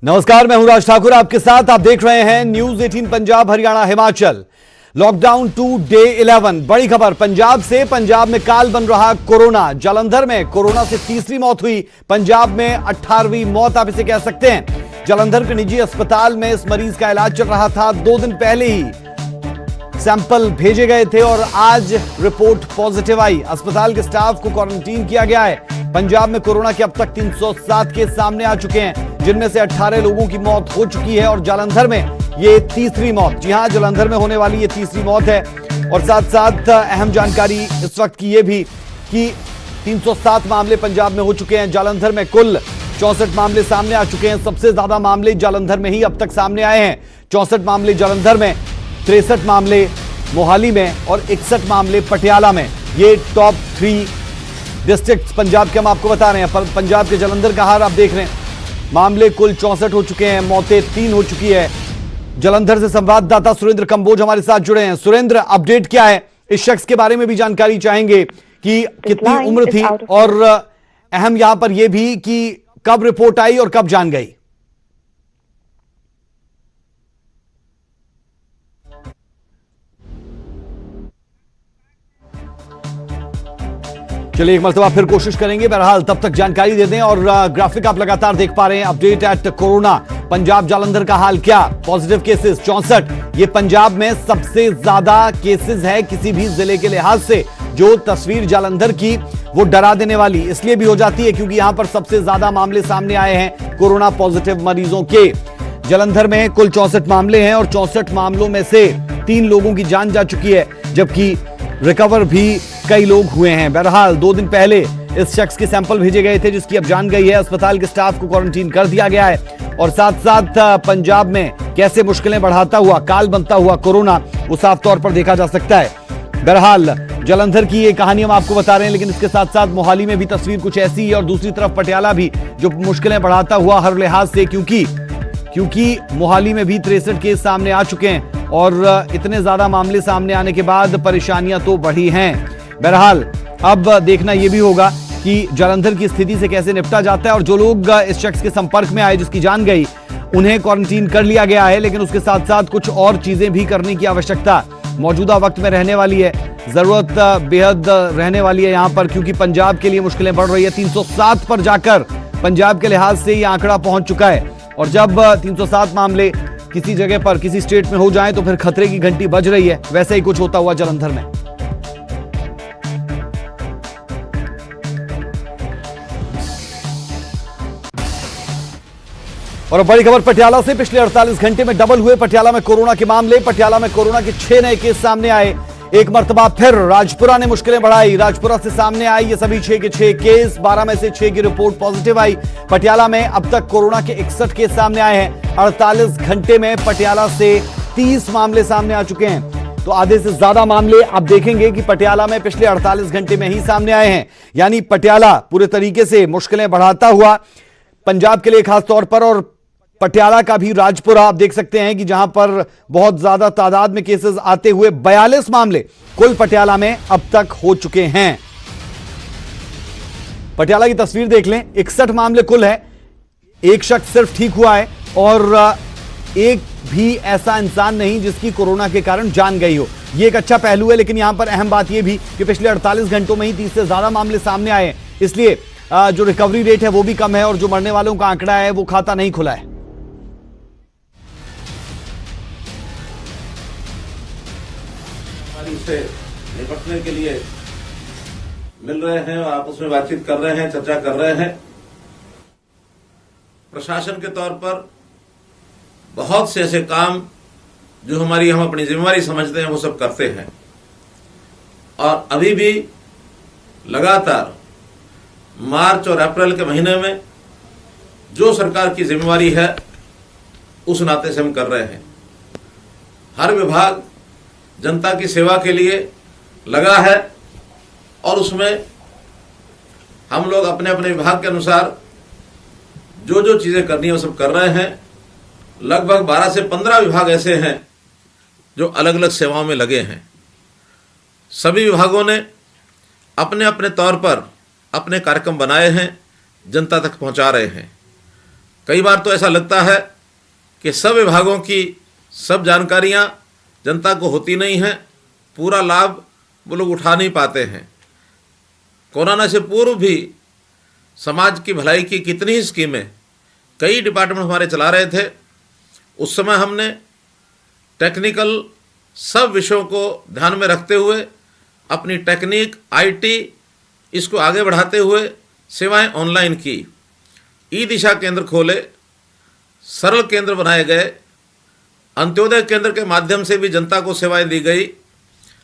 नमस्कार, मैं हूं राज ठाकुर आपके साथ। आप देख रहे हैं news 18 Punjab Haryana Himachal. Lockdown two day 11, बड़ी खबर पंजाब से। पंजाब में काल बन रहा कोरोना। जालंधर में कोरोना से तीसरी मौत हुई। पंजाब में 18वीं मौत आप इसे कह सकते हैं। जालंधर के निजी अस्पताल में इस मरीज का इलाज चल रहा था। 2 दिन पहले ही सैंपल भेजे गए थे और आज रिपोर्ट पॉजिटिव आई। अस्पताल के स्टाफ को क्वारंटीन किया गया है। पंजाब में कोरोना के अब तक 307 केस सामने आ चुके हैं, जिनमें से 18 लोगों की मौत हो चुकी है और जालंधर में ये तीसरी मौत। जी हां, जालंधर में होने वाली ये तीसरी मौत है। और साथ साथ अहम जानकारी इस वक्त की ये भी कि 307 मामले पंजाब में हो चुके हैं। जालंधर में कुल 64 मामले सामने आ चुके हैं। सबसे ज्यादा मामले जालंधर में ही अब तक सामने आए हैं। 64 मामले जालंधर में, 63 मामले मोहाली में और 61 मामले पटियाला में। ये टॉप 3 डिस्ट्रिक्ट पंजाब के हम आपको बता रहे हैं। पर पंजाब के जालंधर का हाल आप देख रहे हैं। मामले कुल 64 हो चुके हैं, मौतें 3 हो चुकी है। जालंधर से संवाददाता सुरेंद्र कंबोज हमारे साथ जुड़े हैं। सुरेंद्र, अपडेट क्या है? इस शख्स के बारे में भी जानकारी चाहेंगे कि कितनी उम्र थी और अहम यहां पर यह भी कि कब रिपोर्ट आई और कब जान गई। चलिए एक मरतबा फिर कोशिश करेंगे। बहरहाल तब तक जानकारी दे दें और ग्राफिक आप लगातार देख पा रहे हैं। Update at corona Punjab Jalandhar का हाल क्या? Positive cases 64। ये पंजाब में सबसे ज्यादा केसेस है किसी भी जिले के लिहाज से। जो तस्वीर जालंधर की वो डरा देने वाली इसलिए भी हो जाती है क्योंकि यहां पर सबसे ज्यादा मामले सामने आए हैं कोरोना पॉजिटिव मरीजों के। जालंधर में कुल 64 मामले हैं और 64 मामलों में से 3 लोगों की जान जा चुकी है, जबकि रिकवर भी कई लोग हुए हैं। बहरहाल 2 दिन पहले इस शख्स के सैंपल भेजे गए थे, जिसकी अब जान गई है। अस्पताल के स्टाफ को क्वारंटीन कर दिया गया है और साथ साथ पंजाब में कैसे मुश्किलें बढ़ाता हुआ, काल बनता हुआ कोरोना, वो साफ तौर पर देखा जा सकता है। बहरहाल जालंधर की ये कहानी हम आपको बता रहे हैं, लेकिन इसके साथ साथ मोहाली में भी तस्वीर कुछ ऐसी है और दूसरी तरफ पटियाला भी जो मुश्किलें बढ़ाता हुआ हर लिहाज से, क्योंकि मोहाली में भी 63 केस सामने आ चुके हैं और इतने ज्यादा मामले सामने आने के बाद परेशानियां तो बढ़ी हैं। बहरहाल अब देखना यह भी होगा कि जालंधर की स्थिति से कैसे निपटा जाता है और जो लोग इस शख्स के संपर्क में आए, जिसकी जान गई, उन्हें क्वारंटीन कर लिया गया है। लेकिन उसके साथ साथ कुछ और चीजें भी करने की आवश्यकता मौजूदा वक्त में रहने वाली है। जरूरत बेहद रहने वाली है यहां पर, क्योंकि पंजाब के लिए मुश्किलें बढ़ रही है। 307 पर जाकर पंजाब के लिहाज से यह आंकड़ा पहुंच चुका है और जब 307 मामले किसी जगह पर, किसी स्टेट में हो जाएं तो फिर खतरे की घंटी बज रही है। वैसे ही कुछ होता हुआ जालंधर में। और बड़ी खबर पटियाला से। पिछले 48 घंटे में डबल हुए पटियाला में कोरोना के मामले। पटियाला में कोरोना के 6 नए केस सामने आए। एक मर्तबा फिर राजपुरा ने मुश्किलें बढ़ाई। राजपुरा से सामने आई ये सभी 6 के 6 केस। 12 में से 6 की रिपोर्ट पॉजिटिव आई। पटियाला में अब तक कोरोना के 61 केस सामने आए हैं। 48 घंटे में पटियाला से 30 मामले सामने आ चुके हैं। तो आधे से ज्यादा मामले आप देखेंगे कि पटियाला में पिछले 48 घंटे में ही सामने आए हैं। यानी पटियाला पूरे तरीके से मुश्किलें बढ़ाता हुआ पंजाब के लिए खास तौर पर, और पटियाला का भी राजपुरा आप देख सकते हैं कि जहां पर बहुत ज्यादा तादाद में केसेस आते हुए 42 मामले कुल पटियाला में अब तक हो चुके हैं। पटियाला की तस्वीर देख लें। 61 मामले कुल है। एक शख्स सिर्फ ठीक हुआ है और एक भी ऐसा इंसान नहीं जिसकी कोरोना के कारण जान गई हो। यह एक अच्छा पहलू है। लेकिन यहां पर अहम बात यह भी कि पिछले 48 घंटों में ही 30 से ज्यादा मामले सामने आए, इसलिए जो रिकवरी रेट है वो भी कम है और जो मरने वालों का आंकड़ा है वो खाता नहीं खुला है। से निपटने के लिए मिल रहे हैं और आपस में बातचीत कर रहे हैं, चर्चा कर रहे हैं। प्रशासन के तौर पर बहुत से ऐसे काम जो हम अपनी जिम्मेवारी समझते हैं वो सब करते हैं और अभी भी लगातार मार्च और अप्रैल के महीने में जो सरकार की जिम्मेवारी है उस नाते से हम कर रहे हैं। हर विभाग जनता की सेवा के लिए लगा है और उसमें हम लोग अपने अपने विभाग के अनुसार जो जो चीजें करनी है वो सब कर रहे हैं। लगभग 12 से 15 विभाग ऐसे हैं जो अलग अलग सेवाओं में लगे हैं। सभी विभागों ने अपने अपने तौर पर अपने कार्यक्रम बनाए हैं, जनता तक पहुंचा रहे हैं। कई बार तो ऐसा लगता है कि सब विभागों की सब जानकारियां जनता को होती नहीं हैं, पूरा लाभ वो लोग उठा नहीं पाते हैं। कोरोना से पूर्व भी समाज की भलाई की कितनी ही स्कीमें कई डिपार्टमेंट हमारे चला रहे थे। उस समय हमने टेक्निकल सब विषयों को ध्यान में रखते हुए अपनी टेक्निक IT इसको आगे बढ़ाते हुए सेवाएं ऑनलाइन की, ई दिशा केंद्र खोले, सरल केंद्र बनाए गए, अंत्योदय केंद्र के माध्यम से भी जनता को सेवाएं दी गई,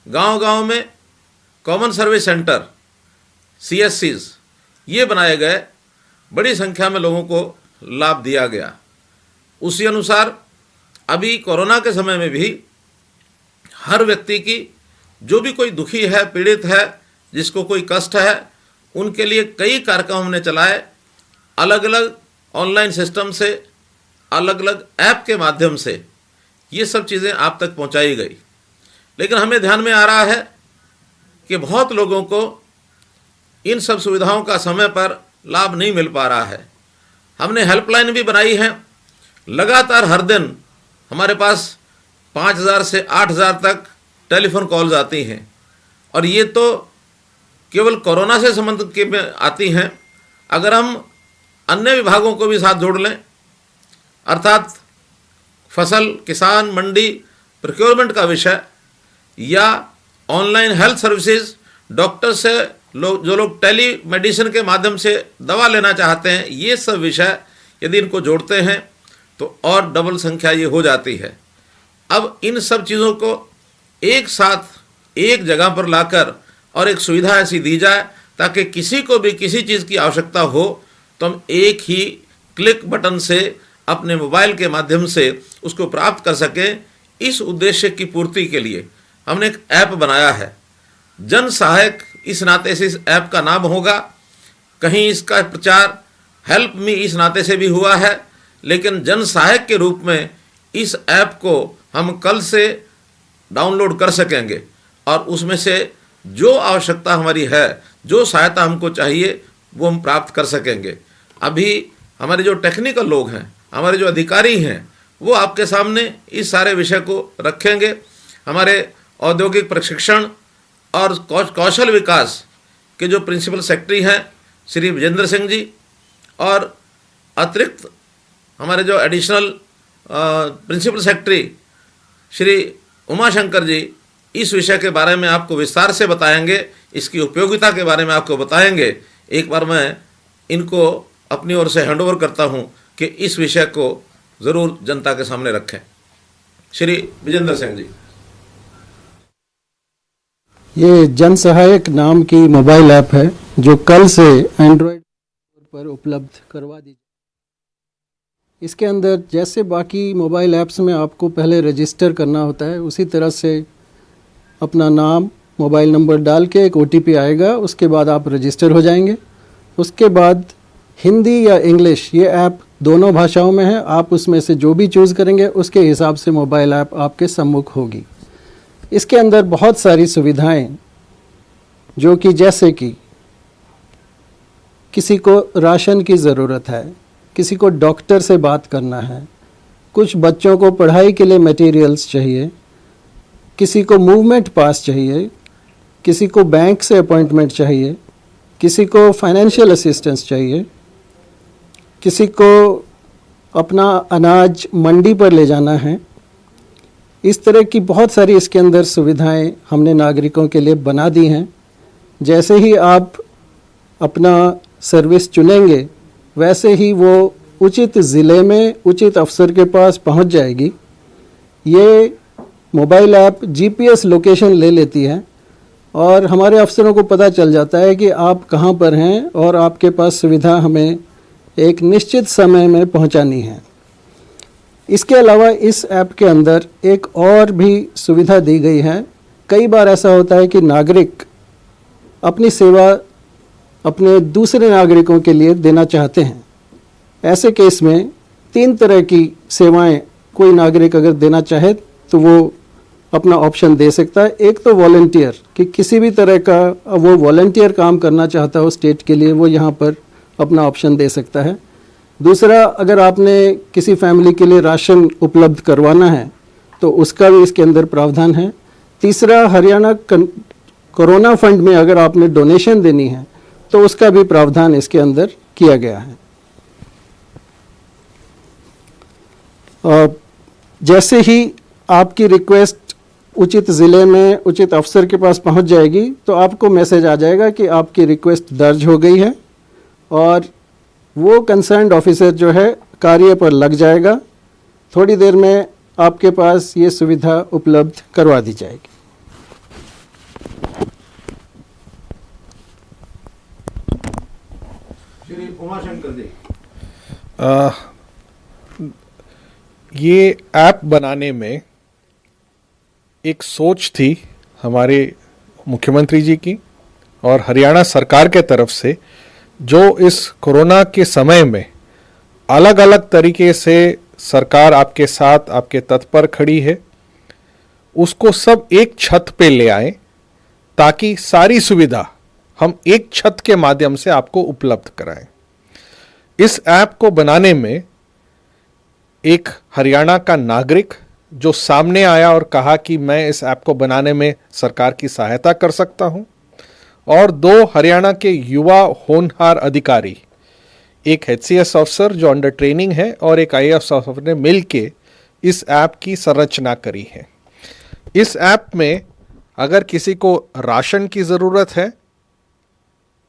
गांव-गांव में कॉमन सर्विस सेंटर CSCs ये बनाए गए, बड़ी संख्या में लोगों को लाभ दिया गया। उसी अनुसार अभी कोरोना के समय में भी हर व्यक्ति की, जो भी कोई दुखी है, पीड़ित है, जिसको कोई कष्ट है, उनके लिए कई कार्यक्रम हमने चलाए। अलग अलग ऑनलाइन सिस्टम से, अलग अलग ऐप के माध्यम से ये सब चीज़ें आप तक पहुंचाई गई। लेकिन हमें ध्यान में आ रहा है कि बहुत लोगों को इन सब सुविधाओं का समय पर लाभ नहीं मिल पा रहा है। हमने हेल्पलाइन भी बनाई है। लगातार हर दिन हमारे पास 5,000 से 8,000 तक टेलीफोन कॉल्स आती हैं, और ये तो केवल कोरोना से संबंधित के में आती हैं। अगर हम अन्य विभागों को भी साथ जोड़ लें, अर्थात फसल, किसान, मंडी, प्रोक्योरमेंट का विषय, या ऑनलाइन हेल्थ सर्विसेज, डॉक्टर से जो लोग टेली मेडिसिन के माध्यम से दवा लेना चाहते हैं, ये सब विषय यदि इनको जोड़ते हैं तो और डबल संख्या ये हो जाती है। अब इन सब चीज़ों को एक साथ एक जगह पर लाकर और एक सुविधा ऐसी दी जाए ताकि किसी को भी किसी चीज़ की आवश्यकता हो तो हम एक ही क्लिक बटन से अपने मोबाइल के माध्यम से उसको प्राप्त कर सकें। इस उद्देश्य की पूर्ति के लिए हमने एक ऐप बनाया है, जन सहायक इस नाते से इस ऐप का नाम होगा। कहीं इसका प्रचार हेल्प मी इस नाते से भी हुआ है, लेकिन जन सहायक के रूप में इस ऐप को हम कल से डाउनलोड कर सकेंगे और उसमें से जो आवश्यकता हमारी है, जो सहायता हमको चाहिए, वो हम प्राप्त कर सकेंगे। अभी हमारे जो टेक्निकल लोग हैं, हमारे जो अधिकारी हैं, वो आपके सामने इस सारे विषय को रखेंगे। हमारे औद्योगिक प्रशिक्षण और कौशल विकास के जो प्रिंसिपल सेक्रेटरी हैं श्री विजेंद्र सिंह जी, और अतिरिक्त हमारे जो additional principal secretary Shri Umashankar ji, इस विषय के बारे में आपको विस्तार से बताएंगे, इसकी उपयोगिता के बारे में आपको बताएंगे। एक बार मैं इनको अपनी ओर से हैंडओवर करता हूं कि इस विषय को ज़रूर जनता के सामने रखें। श्री विजेंद्र सिंह जी। ये जन सहायक नाम की मोबाइल ऐप है जो कल से एंड्रॉयड पर उपलब्ध करवा दी। इसके अंदर जैसे बाकी मोबाइल ऐप्स में आपको पहले रजिस्टर करना होता है, उसी तरह से अपना नाम, मोबाइल नंबर डाल के एक OTP आएगा, उसके बाद आप रजिस्टर हो जाएंगे। उसके बाद हिंदी या इंग्लिश, ये ऐप दोनों भाषाओं में है। आप उसमें से जो भी चूज़ करेंगे उसके हिसाब से मोबाइल ऐप आपके सम्मुख होगी। इसके अंदर बहुत सारी सुविधाएं, जो कि जैसे कि किसी को राशन की ज़रूरत है, किसी को डॉक्टर से बात करना है, कुछ बच्चों को पढ़ाई के लिए मटेरियल्स चाहिए, किसी को मूवमेंट पास चाहिए, किसी को बैंक से अपॉइंटमेंट चाहिए, किसी को फाइनेंशियल असिस्टेंस चाहिए, किसी को अपना अनाज मंडी पर ले जाना है। इस तरह की बहुत सारी इसके अंदर सुविधाएं हमने नागरिकों के लिए बना दी हैं। जैसे ही आप अपना सर्विस चुनेंगे, वैसे ही वो उचित ज़िले में उचित अफसर के पास पहुंच जाएगी। ये मोबाइल ऐप GPS लोकेशन ले लेती है और हमारे अफसरों को पता चल जाता है कि आप कहां पर हैं और आपके पास सुविधा हमें एक निश्चित समय में पहुंचानी है। इसके अलावा इस ऐप के अंदर एक और भी सुविधा दी गई है। कई बार ऐसा होता है कि नागरिक अपनी सेवा अपने दूसरे नागरिकों के लिए देना चाहते हैं। ऐसे केस में 3 तरह की सेवाएं कोई नागरिक अगर देना चाहे तो वो अपना ऑप्शन दे सकता है। एक तो वॉलंटियर, कि किसी भी तरह का वो वॉलंटियर काम करना चाहता हो स्टेट के लिए, वो यहाँ पर अपना ऑप्शन दे सकता है। दूसरा, अगर आपने किसी फैमिली के लिए राशन उपलब्ध करवाना है तो उसका भी इसके अंदर प्रावधान है। तीसरा, हरियाणा कोरोना फंड में अगर आपने डोनेशन देनी है तो उसका भी प्रावधान इसके अंदर किया गया है। जैसे ही आपकी रिक्वेस्ट उचित ज़िले में उचित अफसर के पास पहुंच जाएगी तो आपको मैसेज आ जाएगा कि आपकी रिक्वेस्ट दर्ज हो गई है और वो कंसर्न्ड ऑफिसर जो है कार्य पर लग जाएगा। थोड़ी देर में आपके पास ये सुविधा उपलब्ध करवा दी जाएगी। श्री उमाशंकर जी, ये ऐप बनाने में एक सोच थी हमारे मुख्यमंत्री जी की और हरियाणा सरकार के तरफ से, जो इस कोरोना के समय में अलग अलग तरीके से सरकार आपके साथ आपके तत्पर खड़ी है, उसको सब एक छत पे ले आए ताकि सारी सुविधा हम एक छत के माध्यम से आपको उपलब्ध कराएं। इस ऐप को बनाने में एक हरियाणा का नागरिक जो सामने आया और कहा कि मैं इस ऐप को बनाने में सरकार की सहायता कर सकता हूं, और 2 हरियाणा के युवा होनहार अधिकारी, एक HCS अफसर जो अंडर ट्रेनिंग है और एक IAS अफसर ने मिलके इस ऐप की संरचना करी है। इस ऐप में अगर किसी को राशन की ज़रूरत है,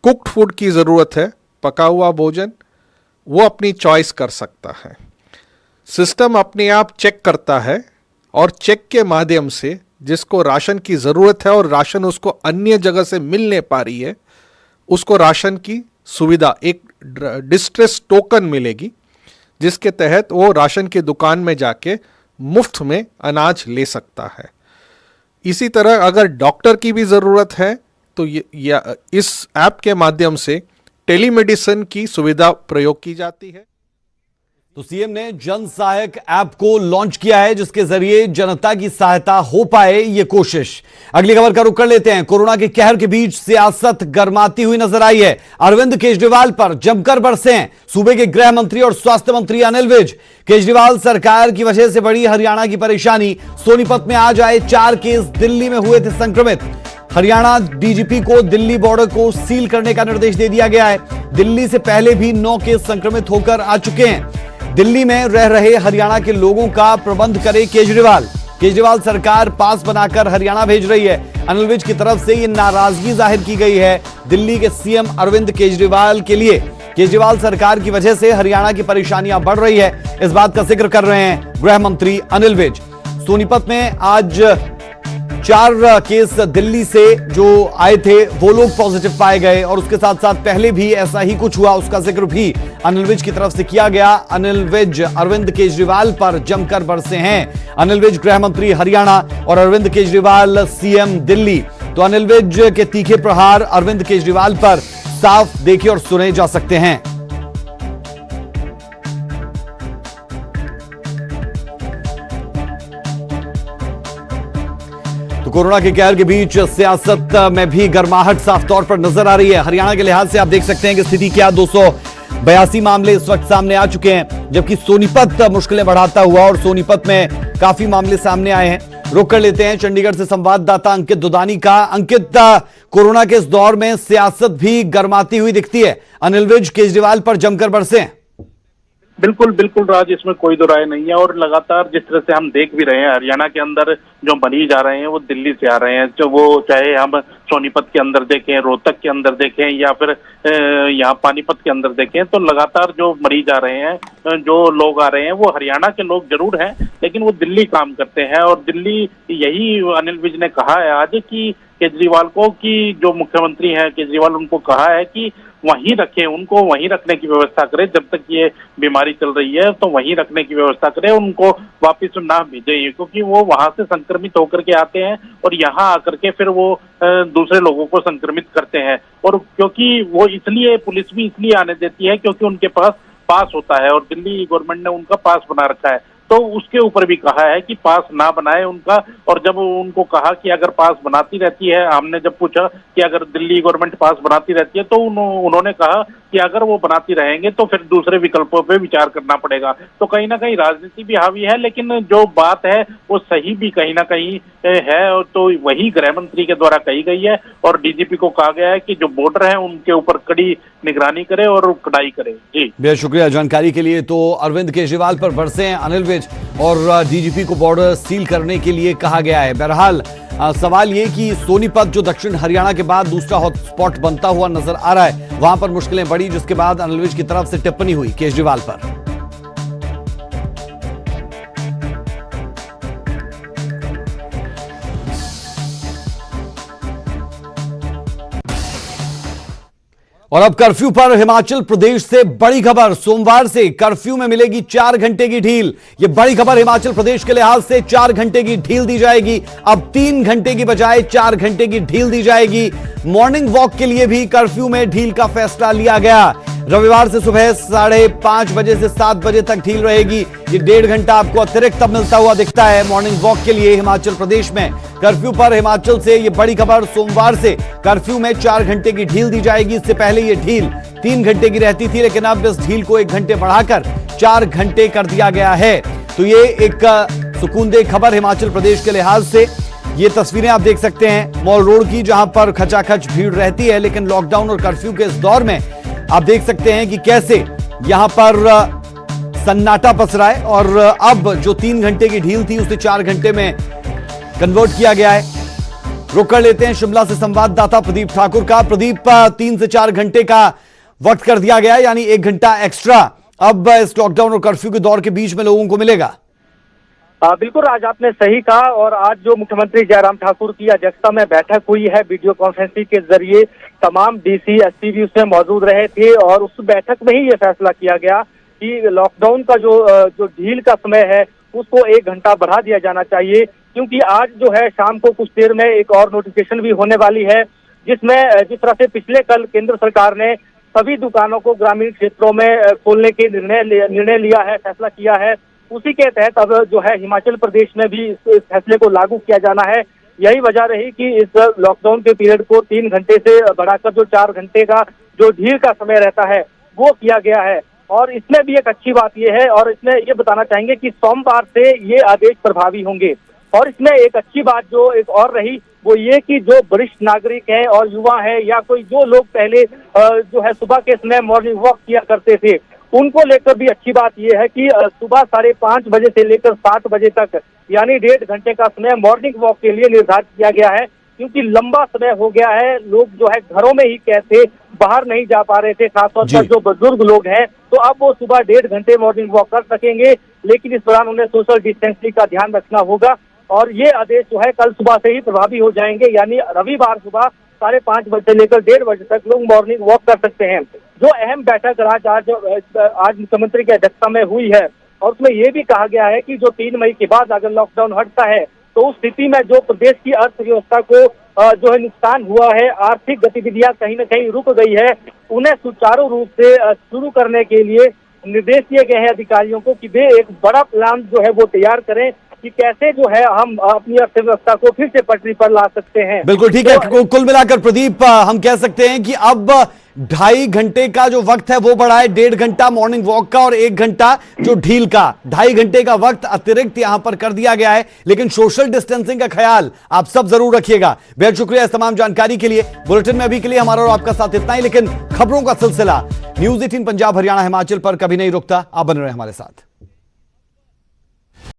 कुक्ड फूड की ज़रूरत है, पका हुआ भोजन, वो अपनी चॉइस कर सकता है। सिस्टम अपने आप चेक करता है और चेक के माध्यम से जिसको राशन की ज़रूरत है और राशन उसको अन्य जगह से मिल नहीं पा रही है, उसको राशन की सुविधा, एक डिस्ट्रेस टोकन मिलेगी जिसके तहत वो राशन की दुकान में जाके मुफ्त में अनाज ले सकता है। इसी तरह अगर डॉक्टर की भी ज़रूरत है तो इस ऐप के माध्यम से टेलीमेडिसिन की सुविधा प्रयोग की जाती है। तो सीएम ने जन सहायक ऐप को लॉन्च किया है जिसके जरिए जनता की सहायता हो पाए, ये कोशिश। अगली खबर का रुख कर लेते हैं। कोरोना के कहर के बीच सियासत गरमाती हुई नजर आई है। अरविंद केजरीवाल पर जमकर बरसे हैं सूबे के गृह मंत्री और स्वास्थ्य मंत्री अनिल विज। केजरीवाल सरकार की वजह से बढ़ी हरियाणा की परेशानी। सोनीपत में आज आए 4 केस दिल्ली में हुए थे संक्रमित। हरियाणा डीजीपी को दिल्ली बॉर्डर को सील करने का निर्देश दे दिया गया है। दिल्ली से पहले भी 9 केस संक्रमित होकर आ चुके हैं। दिल्ली में रह रहे हरियाणा के लोगों का प्रबंध करे केजरीवाल। केजरीवाल सरकार पास बनाकर हरियाणा भेज रही है। अनिल विज की तरफ से ये नाराजगी जाहिर की गई है दिल्ली के सीएम अरविंद केजरीवाल के लिए। केजरीवाल सरकार की वजह से हरियाणा की परेशानियां बढ़ रही है, इस बात का जिक्र कर रहे हैं गृह मंत्री अनिल विज। सोनीपत में आज 4 केस दिल्ली से जो आए थे वो लोग पॉजिटिव पाए गए और उसके साथ साथ पहले भी ऐसा ही कुछ हुआ, उसका जिक्र भी अनिल विज की तरफ से किया गया। अनिल विज अरविंद केजरीवाल पर जमकर बरसे हैं। अनिल विज गृह मंत्री हरियाणा और अरविंद केजरीवाल सीएम दिल्ली। तो अनिल विज के तीखे प्रहार अरविंद केजरीवाल पर साफ देखे और सुने जा सकते हैं। तो कोरोना के कहर के बीच सियासत में भी गर्माहट साफ तौर पर नजर आ रही है। हरियाणा के लिहाज से आप देख सकते हैं कि स्थिति क्या, 282 मामले इस वक्त सामने आ चुके हैं, जबकि सोनीपत मुश्किलें बढ़ाता हुआ और सोनीपत में काफी मामले सामने आए हैं। रुक कर लेते हैं चंडीगढ़ से संवाददाता अंकित दुदानी का। अंकित, कोरोना के इस दौर में सियासत भी गर्माती हुई दिखती है। अनिल विज केजरीवाल पर जमकर बरसे हैं। बिल्कुल बिल्कुल राज, इसमें कोई दो राय नहीं है। और लगातार जिस तरह से हम देख भी रहे हैं, हरियाणा के अंदर जो मरीज आ रहे हैं वो दिल्ली से आ रहे हैं। जो वो चाहे हम सोनीपत के अंदर देखें, रोहतक के अंदर देखें या फिर यहाँ पानीपत के अंदर देखें, तो लगातार जो मरीज आ रहे हैं, जो लोग आ रहे हैं वो हरियाणा के लोग जरूर हैं, लेकिन वो दिल्ली काम करते हैं। और दिल्ली, यही अनिल विज ने कहा है आज कि केजरीवाल को, कि जो मुख्यमंत्री हैं केजरीवाल, उनको कहा है कि वहीं रखें, उनको वहीं रखने की व्यवस्था करें। जब तक ये बीमारी चल रही है तो वहीं रखने की व्यवस्था करें, उनको वापस ना भेजें, क्योंकि वो वहां से संक्रमित होकर के आते हैं और यहाँ आकर के फिर वो दूसरे लोगों को संक्रमित करते हैं। और क्योंकि वो इसलिए, पुलिस भी इसलिए आने देती है क्योंकि उनके पास पास होता है और दिल्ली गवर्नमेंट ने उनका पास बना रखा है। तो उसके ऊपर भी कहा है कि पास ना बनाए उनका। और जब उनको कहा कि अगर पास बनाती रहती है, हमने जब पूछा कि अगर दिल्ली गवर्नमेंट पास बनाती रहती है, तो उन्होंने कहा कि अगर वो बनाती रहेंगे तो फिर दूसरे विकल्पों पे विचार करना पड़ेगा। तो कहीं ना कहीं राजनीति भी हावी है, लेकिन जो बात है वो सही भी कहीं ना कहीं है। और तो वही गृह मंत्री के द्वारा कही गई है और डीजीपी को कहा गया है कि जो बॉर्डर है उनके ऊपर कड़ी निगरानी करे और कड़ाई करे। जी बेहद शुक्रिया जानकारी के लिए। तो अरविंद केजरीवाल पर बरसे हैं अनिल विज और डीजीपी को बॉर्डर सील करने के लिए कहा गया है। बहरहाल सवाल ये कि सोनीपत जो दक्षिण हरियाणा के बाद दूसरा हॉटस्पॉट बनता हुआ नजर आ रहा है, वहां पर मुश्किलें बढ़ी, जिसके बाद अनिल विज की तरफ से टिप्पणी हुई केजरीवाल पर। और अब कर्फ्यू पर हिमाचल प्रदेश से बड़ी खबर। सोमवार से कर्फ्यू में मिलेगी 4 घंटे की ढील। ये बड़ी खबर हिमाचल प्रदेश के लिहाज से 4 घंटे की ढील दी जाएगी। अब 3 घंटे की बजाय 4 घंटे की ढील दी जाएगी। मॉर्निंग वॉक के लिए भी कर्फ्यू में ढील का फैसला लिया गया। रविवार से सुबह 5:30 बजे से 7 बजे तक ढील रहेगी। ये 1.5 घंटा आपको अतिरिक्त अब मिलता हुआ दिखता है मॉर्निंग वॉक के लिए हिमाचल प्रदेश में। कर्फ्यू पर हिमाचल से ये बड़ी खबर। सोमवार से कर्फ्यू में 4 घंटे की ढील दी जाएगी। इससे पहले ये ढील 3 घंटे की रहती थी, लेकिन अब इस ढील को 1 घंटे बढ़ाकर 4 घंटे कर दिया गया है। तो ये एक सुकूनदेह खबर हिमाचल प्रदेश के लिहाज से। ये तस्वीरें आप देख सकते हैं मॉल रोड की, जहां पर खचाखच भीड़ रहती है, लेकिन लॉकडाउन और कर्फ्यू के इस दौर में आप देख सकते हैं कि कैसे यहां पर सन्नाटा पसरा है। और अब जो 3 घंटे की ढील थी उसे 4 घंटे में कन्वर्ट किया गया है। रुक कर लेते हैं शिमला से संवाददाता प्रदीप ठाकुर का। प्रदीप, 3 से 4 घंटे का वक्त कर दिया गया है, यानी 1 घंटा एक्स्ट्रा अब इस लॉकडाउन और कर्फ्यू के दौर के बीच में लोगों को मिलेगा। बिल्कुल आज आपने सही कहा। और आज जो मुख्यमंत्री जयराम ठाकुर की अध्यक्षता में बैठक हुई है वीडियो कॉन्फ्रेंसिंग के जरिए, तमाम डीसी एसपी भी उसमें मौजूद रहे थे और उस बैठक में ही ये फैसला किया गया कि लॉकडाउन का जो ढील का समय है उसको 1 घंटा बढ़ा दिया जाना चाहिए। क्योंकि आज जो है शाम को कुछ देर में एक और नोटिफिकेशन भी होने वाली है, जिसमें जिस तरह से पिछले कल केंद्र सरकार ने सभी दुकानों को ग्रामीण क्षेत्रों में खोलने के निर्णय लिया है, फैसला किया है, उसी के तहत अब जो है हिमाचल प्रदेश में भी इस फैसले को लागू किया जाना है। यही वजह रही कि इस लॉकडाउन के पीरियड को 3 घंटे से बढ़ाकर जो 4 घंटे का जो ढील का समय रहता है वो किया गया है। और इसमें भी एक अच्छी बात यह है, और इसमें ये बताना चाहेंगे कि सोमवार से ये आदेश प्रभावी होंगे। और इसमें एक अच्छी बात जो एक और रही वो ये कि जो वरिष्ठ नागरिक हैं और युवा हैं या कोई जो लोग पहले जो है सुबह के समय मॉर्निंग वॉक किया करते थे, उनको लेकर भी अच्छी बात यह है कि सुबह 5:30 बजे से लेकर 7 बजे तक यानी 1.5 घंटे का समय मॉर्निंग वॉक के लिए निर्धारित किया गया है। क्योंकि लंबा समय हो गया है, लोग जो है घरों में ही कैसे बाहर नहीं जा पा रहे थे, खासतौर पर जो बुजुर्ग लोग हैं, तो अब वो सुबह 1.5 घंटे मॉर्निंग वॉक कर सकेंगे। लेकिन इस दौरान उन्हें सोशल डिस्टेंसिंग का ध्यान रखना होगा और ये आदेश जो है कल सुबह से ही प्रभावी हो जाएंगे। यानी रविवार सुबह 5:30 बजे से लेकर 1:30 बजे तक लोग मॉर्निंग वॉक कर सकते हैं। जो अहम बैठक आज मुख्यमंत्री की अध्यक्षता में हुई है और उसमें ये भी कहा गया है कि जो 3 मई के बाद अगर लॉकडाउन हटता है तो उस स्थिति में जो प्रदेश की अर्थव्यवस्था को जो है नुकसान हुआ है, आर्थिक गतिविधियां कहीं न कहीं रुक गई है, उन्हें सुचारू रूप से शुरू करने के लिए निर्देश दिए गए हैं अधिकारियों को कि वे एक बड़ा प्लान जो है वो तैयार करें कि कैसे जो है हम अपनी अर्थव्यवस्था को फिर से पटरी पर ला सकते हैं। बिल्कुल ठीक है। कुल मिलाकर प्रदीप, हम कह सकते हैं कि अब 2.5 घंटे का जो वक्त है वो बढ़ा है, 1.5 घंटा मॉर्निंग वॉक का और 1 घंटा जो ढील का, 2.5 घंटे का वक्त अतिरिक्त यहां पर कर दिया गया है। लेकिन सोशल डिस्टेंसिंग का ख्याल आप सब जरूर रखिएगा। बेहद शुक्रिया इस तमाम जानकारी के लिए। बुलेटिन में अभी के लिए हमारा और आपका साथ इतना ही, लेकिन खबरों का सिलसिला न्यूज़ 18 पंजाब हरियाणा हिमाचल पर कभी नहीं रुकता। आप बने रहे हमारे साथ।